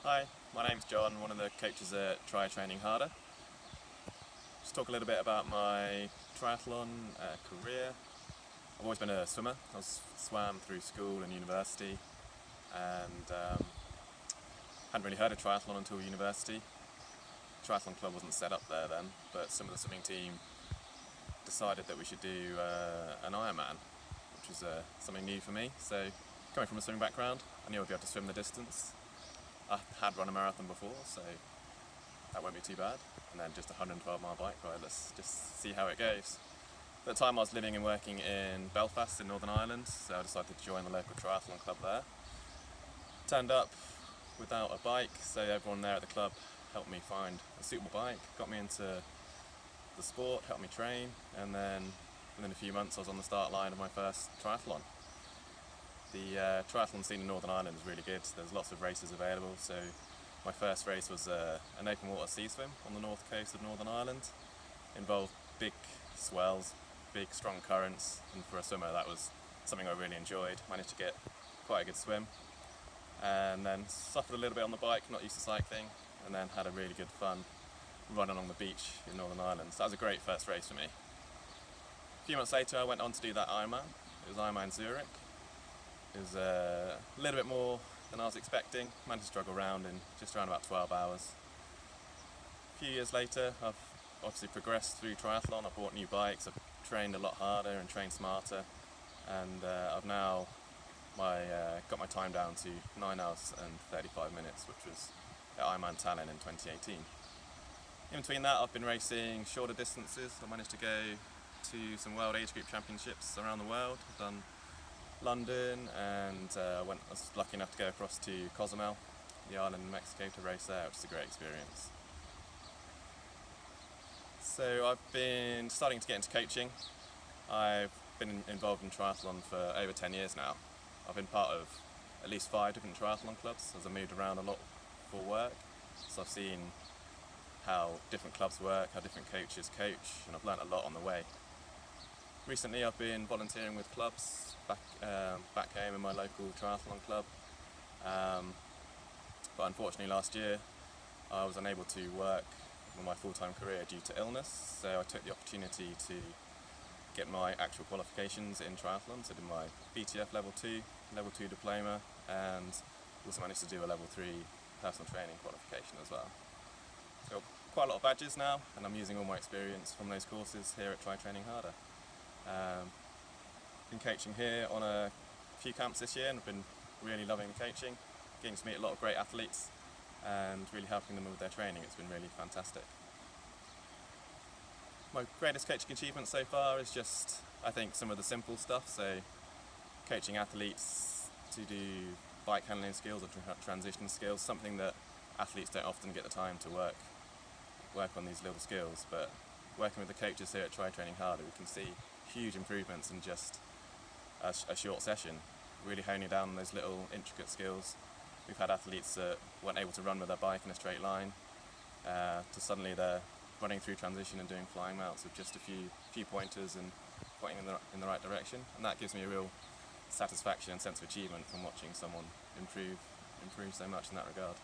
Hi, my name's John, one of the coaches at Try Training Harder. Just talk a little bit about my triathlon career. I've always been a swimmer. I swam through school and university, and hadn't really heard of triathlon until university. Triathlon club wasn't set up there then, but some of the swimming team decided that we should do an Ironman, which was something new for me. So coming from a swimming background, I knew I'd be able to swim the distance. I had run a marathon before, so that won't be too bad. And then just a 112-mile bike ride, let's just see how it goes. At the time I was living and working in Belfast in Northern Ireland, so I decided to join the local triathlon club there. Turned up without a bike, so everyone there at the club helped me find a suitable bike, got me into the sport, helped me train, and then within a few months I was on the start line of my first triathlon. The triathlon scene in Northern Ireland is really good. There's lots of races available. So my first race was an open water sea swim on the north coast of Northern Ireland. Involved big swells, big strong currents, and for a swimmer that was something I really enjoyed. Managed to get quite a good swim, and then suffered a little bit on the bike, not used to cycling, and then had a really good fun run along the beach in Northern Ireland. So that was a great first race for me. A few months later I went on to do that Ironman. It was Ironman Zurich. It was a little bit more than I was expecting. Managed to struggle around in just around about 12 hours. A few years later, I've obviously progressed through triathlon. I've bought new bikes, I've trained a lot harder and trained smarter, and I've now got my time down to 9 hours and 35 minutes, which was at Ironman Tallinn in 2018. In between that, I've been racing shorter distances. I managed to go to some World Age Group Championships around the world. I've done London, and I was lucky enough to go across to Cozumel, the island in Mexico, to race there, which is a great experience. So I've been starting to get into coaching. I've been involved in triathlon for over 10 years now. I've been part of at least 5 different triathlon clubs as I moved around a lot for work. So I've seen how different clubs work, how different coaches coach, and I've learnt a lot on the way. Recently I've been volunteering with clubs back home in my local triathlon club, but unfortunately last year I was unable to work with my full-time career due to illness, so I took the opportunity to get my actual qualifications in triathlon. So I did my BTF level 2 diploma, and also managed to do a level 3 personal training qualification as well. So quite a lot of badges now, and I'm using all my experience from those courses here at Try Training Harder. Been coaching here on a few camps this year, and I've been really loving the coaching, getting to meet a lot of great athletes and really helping them with their training. It's been really fantastic. My greatest coaching achievement so far is just, I think, some of the simple stuff. So coaching athletes to do bike handling skills or transition skills, something that athletes don't often get the time to work on these little skills, but working with the coaches here at Try Training Harder, we can see huge improvements in just a short session, really honing down on those little intricate skills. We've had athletes that weren't able to run with their bike in a straight line, to suddenly they're running through transition and doing flying mounts with just a few pointers and pointing in the right direction, and that gives me a real satisfaction and sense of achievement from watching someone improve so much in that regard.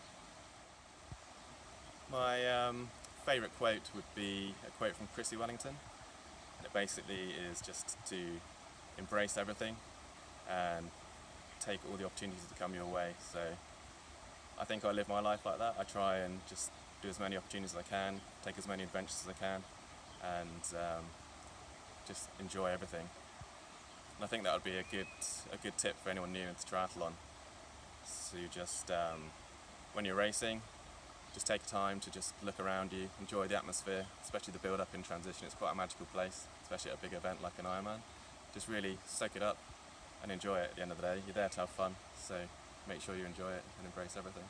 My favourite quote would be a quote from Chrissy Wellington, and it basically is just to embrace everything and take all the opportunities that come your way. So I think I live my life like that. I try and just do as many opportunities as I can, take as many adventures as I can, and just enjoy everything. And I think that would be a good tip for anyone new into triathlon. So just when you're racing, just take time to just look around you, enjoy the atmosphere, especially the build-up in transition. It's quite a magical place, especially at a big event like an Ironman. Just really soak it up and enjoy it at the end of the day. You're there to have fun, so make sure you enjoy it and embrace everything.